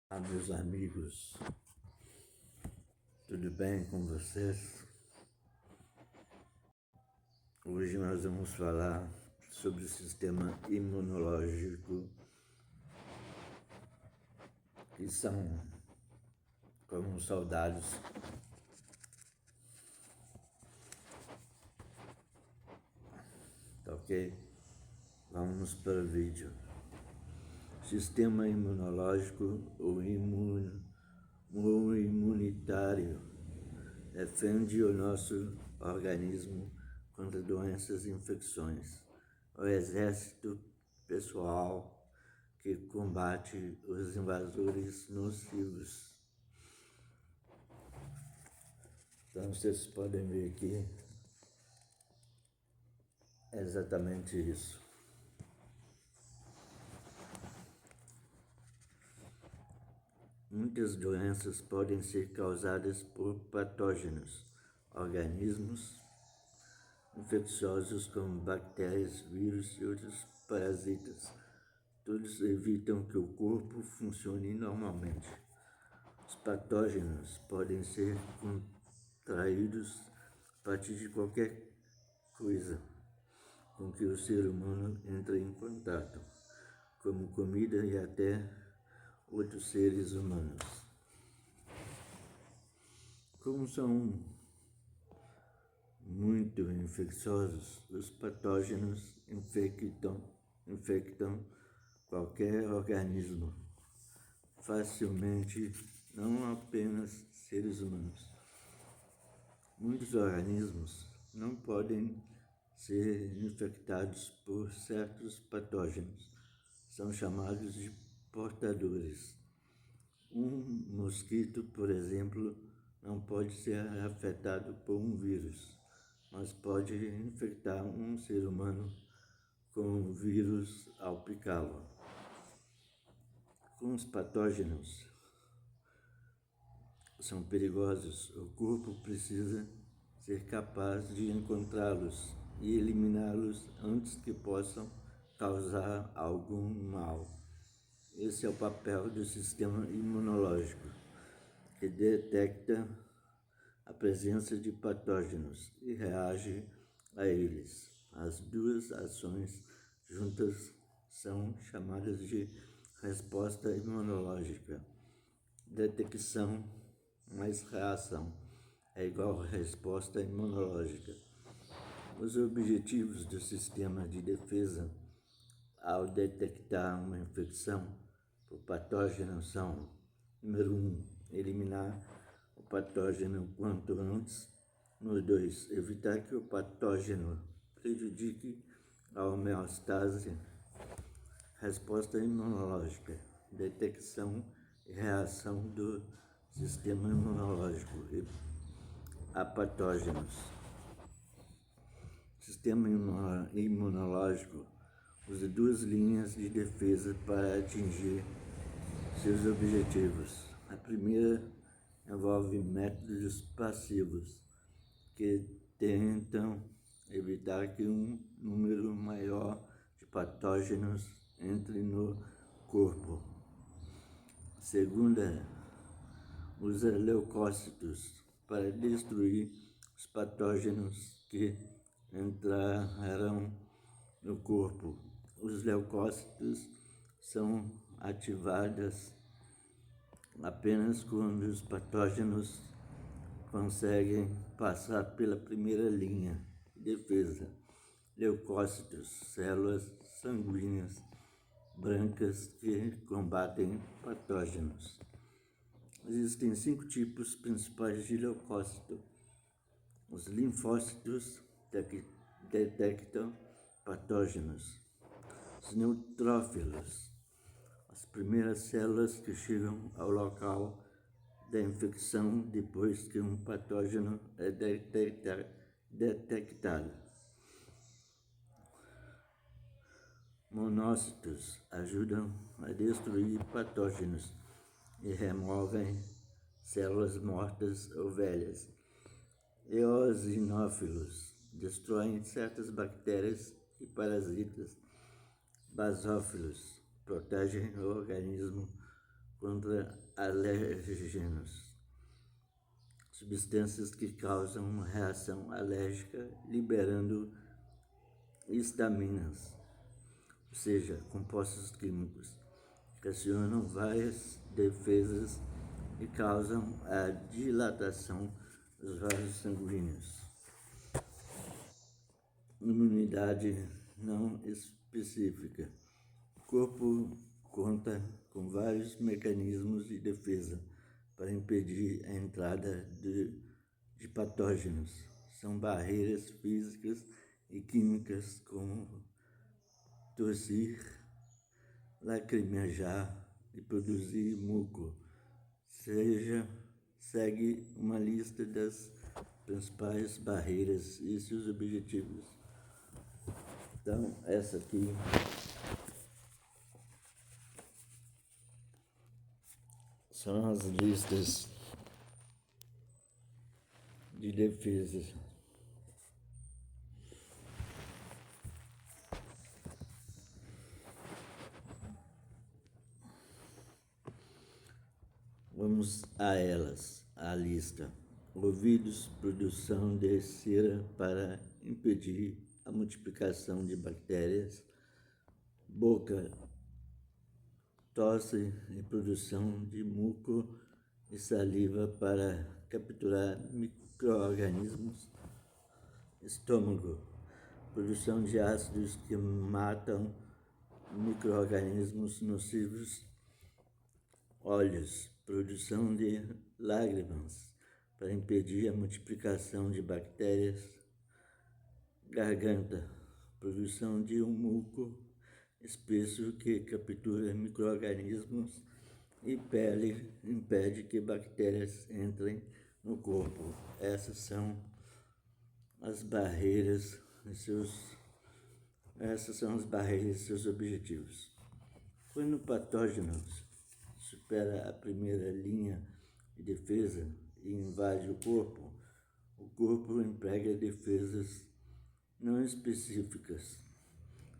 Meus amigos, tudo bem com vocês? Hoje nós vamos falar sobre o sistema imunológico, que são como soldados tá ok? Vamos para o vídeo. Sistema imunológico ou imunitário defende o nosso organismo contra doenças e infecções. O exército pessoal que combate os invasores nocivos. Então vocês podem ver aqui é exatamente isso. Muitas doenças podem ser causadas por patógenos, organismos infecciosos como bactérias, vírus e outros parasitas. Todos evitam que o corpo funcione normalmente. Os patógenos podem ser contraídos a partir de qualquer coisa com que o ser humano entra em contato, como comida e até outros seres humanos. Como são muito infecciosos, os patógenos infectam qualquer organismo facilmente, não apenas seres humanos. Muitos organismos não podem ser infectados por certos patógenos, são chamados de portadores. Um mosquito, por exemplo, não pode ser afetado por um vírus, mas pode infectar um ser humano com o vírus ao picá-lo. Com os patógenos são perigosos, o corpo precisa ser capaz de encontrá-los e eliminá-los antes que possam causar algum mal. Esse é o papel do sistema imunológico, que detecta a presença de patógenos e reage a eles. As duas ações juntas são chamadas de resposta imunológica. Detecção mais reação é igual a resposta imunológica. Os objetivos do sistema de defesa ao detectar uma infecção por patógeno são: número 1, eliminar o patógeno quanto antes. Número 2, evitar que o patógeno prejudique a homeostase. Resposta imunológica, detecção e reação do sistema imunológico a patógenos. O sistema imunológico usa duas linhas de defesa para atingir seus objetivos. A primeira envolve métodos passivos, que tentam evitar que um número maior de patógenos entre no corpo. A segunda usa leucócitos para destruir os patógenos que entrarão no corpo. Os leucócitos são ativados apenas quando os patógenos conseguem passar pela primeira linha de defesa. Leucócitos, células sanguíneas brancas que combatem patógenos. Existem 5 tipos principais de leucócito. Os linfócitos detectam patógenos. Os neutrófilos, as primeiras células que chegam ao local da infecção depois que um patógeno é detectado. Monócitos ajudam a destruir patógenos e removem células mortas ou velhas. Eosinófilos destroem certas bactérias e parasitas. Basófilos protegem o organismo contra alérgenos, substâncias que causam uma reação alérgica, liberando histaminas, ou seja, compostos químicos que acionam várias defesas e causam a dilatação dos vasos sanguíneos. Imunidade não específica. O corpo conta com vários mecanismos de defesa para impedir a entrada de patógenos. São barreiras físicas e químicas como tossir, lacrimejar e produzir muco. Segue uma lista das principais barreiras e seus objetivos. Então, essa aqui são as listas de defesa. Vamos a elas, a lista. Ouvidos, produção de cera para impedir a multiplicação de bactérias. Boca, tosse e produção de muco e saliva para capturar micro-organismos. Estômago, produção de ácidos que matam micro-organismos nocivos. Olhos, produção de lágrimas para impedir a multiplicação de bactérias. Garganta, produção de um muco espesso que captura micro-organismos. E pele, impede que bactérias entrem no corpo. Essas são as barreiras e seus objetivos. Quando o patógeno supera a primeira linha de defesa e invade o corpo emprega defesas não específicas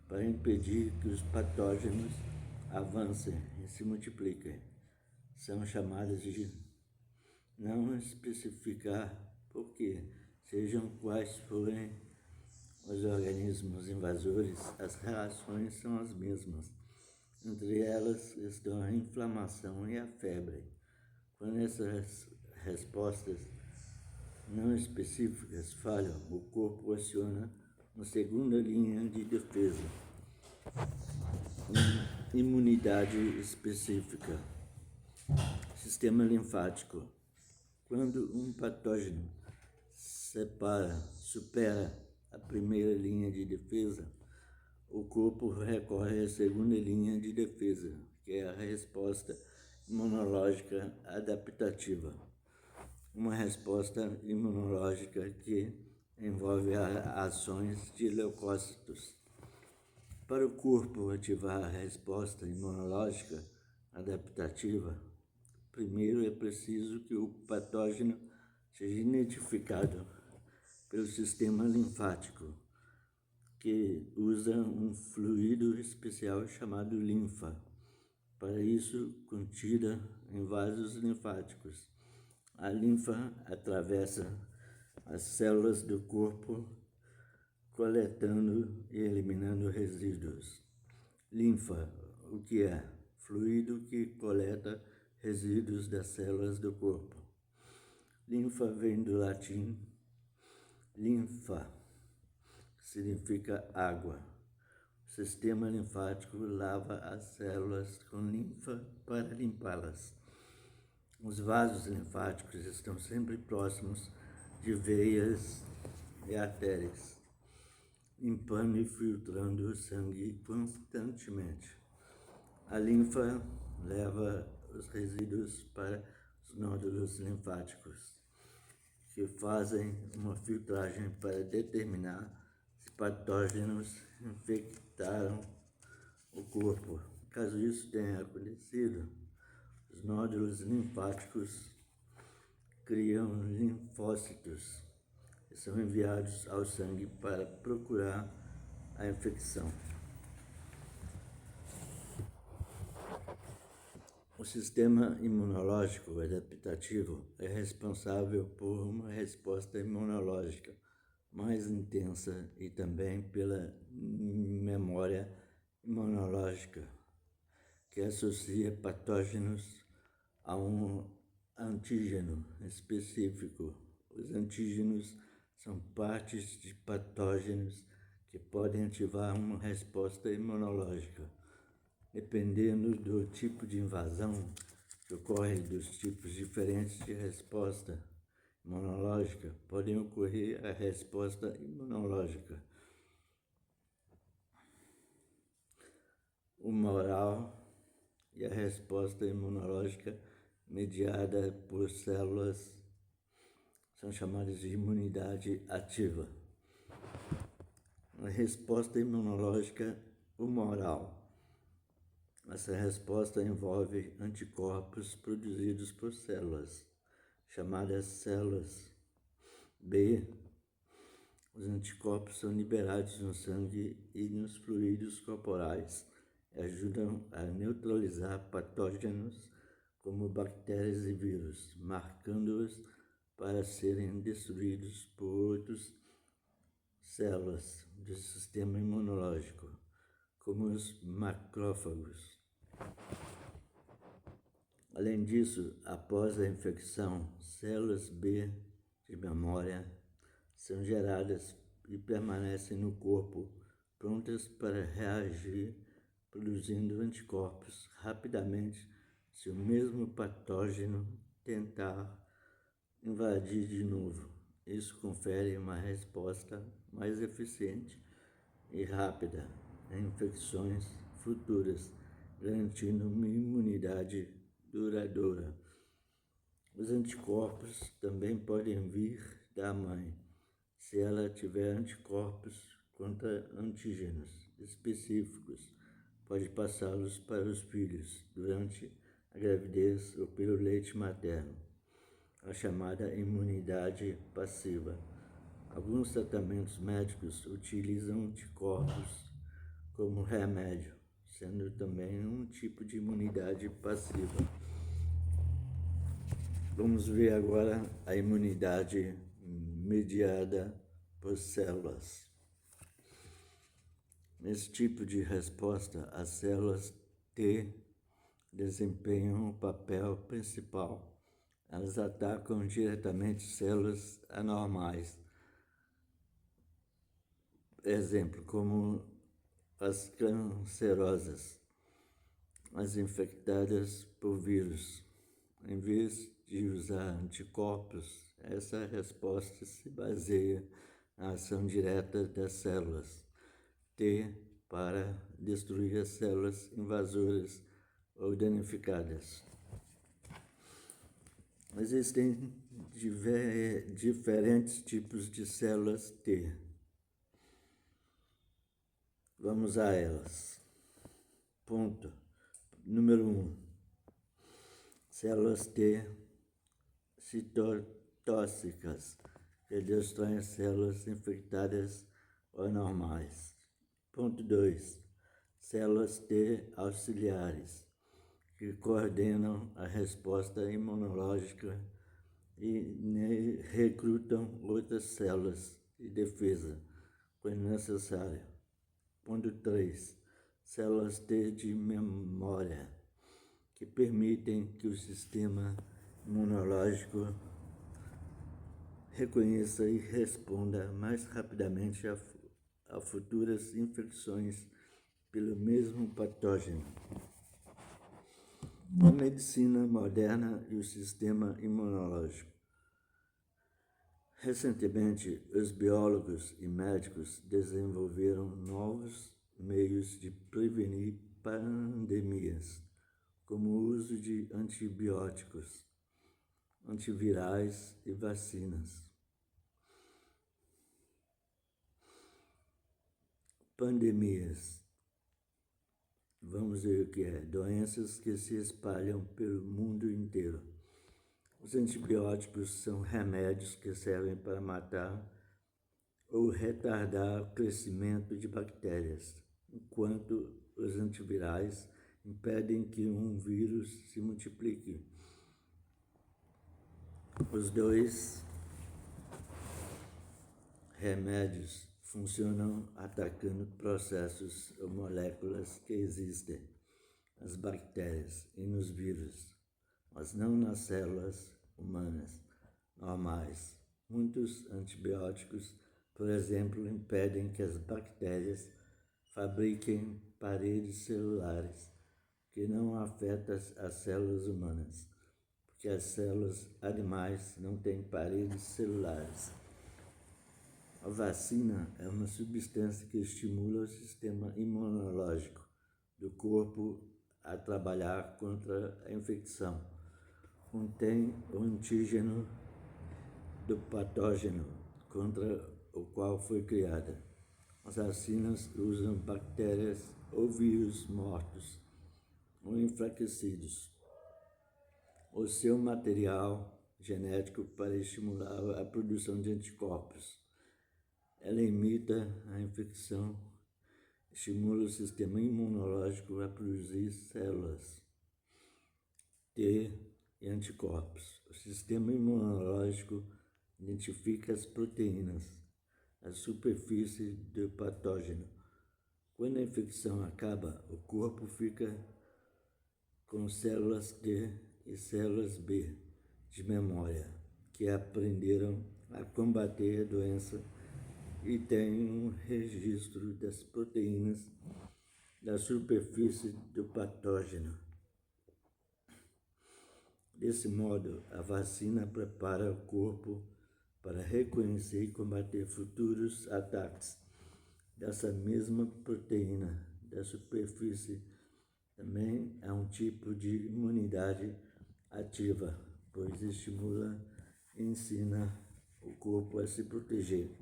para impedir que os patógenos avancem e se multipliquem. São chamadas de não especificar porque, sejam quais forem os organismos invasores, as reações são as mesmas. Entre elas estão a inflamação e a febre. Quando essas respostas não específicas falham, o corpo aciona uma segunda linha de defesa. Imunidade específica. Sistema linfático. Quando um patógeno supera a primeira linha de defesa, o corpo recorre à segunda linha de defesa, que é a resposta imunológica adaptativa. Uma resposta imunológica que envolve ações de leucócitos. Para o corpo ativar a resposta imunológica adaptativa, primeiro é preciso que o patógeno seja identificado pelo sistema linfático, que usa um fluido especial chamado linfa, para isso contida em vasos linfáticos. A linfa atravessa as células do corpo, coletando e eliminando resíduos. Linfa, o que é? Fluido que coleta resíduos das células do corpo. Linfa vem do latim linfa, que significa água. O sistema linfático lava as células com linfa para limpá-las. Os vasos linfáticos estão sempre próximos de veias e artérias, limpando e filtrando o sangue constantemente. A linfa leva os resíduos para os nódulos linfáticos, que fazem uma filtragem para determinar se patógenos infectaram o corpo. Caso isso tenha acontecido, os nódulos linfáticos criam linfócitos que são enviados ao sangue para procurar a infecção. O sistema imunológico adaptativo é responsável por uma resposta imunológica mais intensa e também pela memória imunológica, que associa patógenos a um antígeno específico. Os antígenos são partes de patógenos que podem ativar uma resposta imunológica. Dependendo do tipo de invasão que ocorre dos tipos diferentes de resposta imunológica, podem ocorrer a resposta imunológica humoral e a resposta imunológica mediada por células são chamadas de imunidade ativa. A resposta imunológica humoral. Essa resposta envolve anticorpos produzidos por células, chamadas células B. Os anticorpos são liberados no sangue e nos fluidos corporais e ajudam a neutralizar patógenos como bactérias e vírus, marcando-os para serem destruídos por outras células do sistema imunológico, como os macrófagos. Além disso, após a infecção, células B de memória são geradas e permanecem no corpo, prontas para reagir, produzindo anticorpos rapidamente se o mesmo patógeno tentar invadir de novo. Isso confere uma resposta mais eficiente e rápida a infecções futuras, garantindo uma imunidade duradoura. Os anticorpos também podem vir da mãe, se ela tiver anticorpos contra antígenos específicos, pode passá-los para os filhos durante a gravidez ou pelo leite materno, a chamada imunidade passiva. Alguns tratamentos médicos utilizam anticorpos como remédio, sendo também um tipo de imunidade passiva. Vamos ver agora a imunidade mediada por células. Nesse tipo de resposta, as células T desempenham o papel principal. Elas atacam diretamente células anormais. Exemplo, como as cancerosas, as infectadas por vírus. Em vez de usar anticorpos, essa resposta se baseia na ação direta das células T para destruir as células invasoras ou danificadas. Existem diferentes tipos de células T. Vamos a elas. Ponto. Número 1. Células T citotóxicas, que destroem células infectadas ou anormais. Ponto 2. Células T auxiliares, que coordenam a resposta imunológica e recrutam outras células de defesa, quando necessário. Ponto 3. Células T de memória, que permitem que o sistema imunológico reconheça e responda mais rapidamente a futuras infecções pelo mesmo patógeno. A medicina moderna e o sistema imunológico. Recentemente, os biólogos e médicos desenvolveram novos meios de prevenir pandemias, como o uso de antibióticos, antivirais e vacinas. Pandemias. Vamos ver o que é. Doenças que se espalham pelo mundo inteiro. Os antibióticos são remédios que servem para matar ou retardar o crescimento de bactérias, enquanto os antivirais impedem que um vírus se multiplique. Os dois remédios funcionam atacando processos ou moléculas que existem nas bactérias e nos vírus, mas não nas células humanas normais. Muitos antibióticos, por exemplo, impedem que as bactérias fabriquem paredes celulares, que não afetam as células humanas, porque as células animais não têm paredes celulares. A vacina é uma substância que estimula o sistema imunológico do corpo a trabalhar contra a infecção. Contém o antígeno do patógeno contra o qual foi criada. As vacinas usam bactérias ou vírus mortos ou enfraquecidos, o seu material genético para estimular a produção de anticorpos. Ela imita a infecção, estimula o sistema imunológico a produzir células T e anticorpos. O sistema imunológico identifica as proteínas, a superfície do patógeno. Quando a infecção acaba, o corpo fica com células T e células B de memória, que aprenderam a combater a doença e têm um registro das proteínas da superfície do patógeno. Desse modo, a vacina prepara o corpo para reconhecer e combater futuros ataques dessa mesma proteína da superfície. Também é um tipo de imunidade ativa, pois estimula e ensina o corpo a se proteger.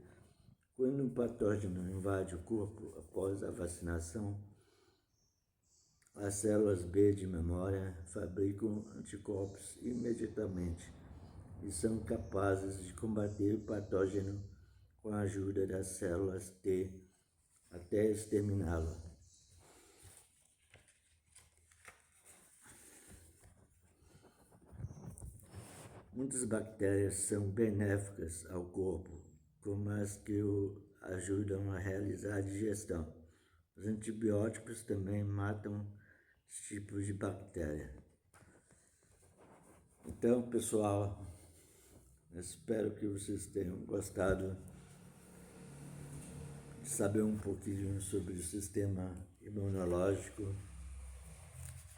Quando um patógeno invade o corpo após a vacinação, as células B de memória fabricam anticorpos imediatamente e são capazes de combater o patógeno com a ajuda das células T até exterminá-lo. Muitas bactérias são benéficas ao corpo, como as que o ajudam a realizar a digestão. Os antibióticos também matam esse tipo de bactéria. Então, pessoal, espero que vocês tenham gostado de saber um pouquinho sobre o sistema imunológico,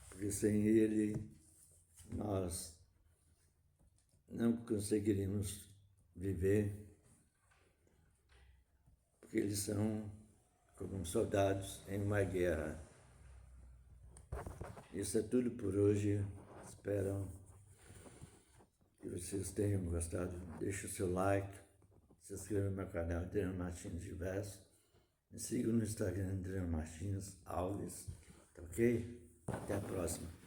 porque sem ele nós não conseguiríamos viver, porque eles são como soldados em uma guerra. Isso é tudo por hoje. Espero que vocês tenham gostado. Deixe o seu like, se inscreva no meu canal Adriano Martins Diverso. Me siga no Instagram Adriano Martins Alves. Tá ok? Até a próxima.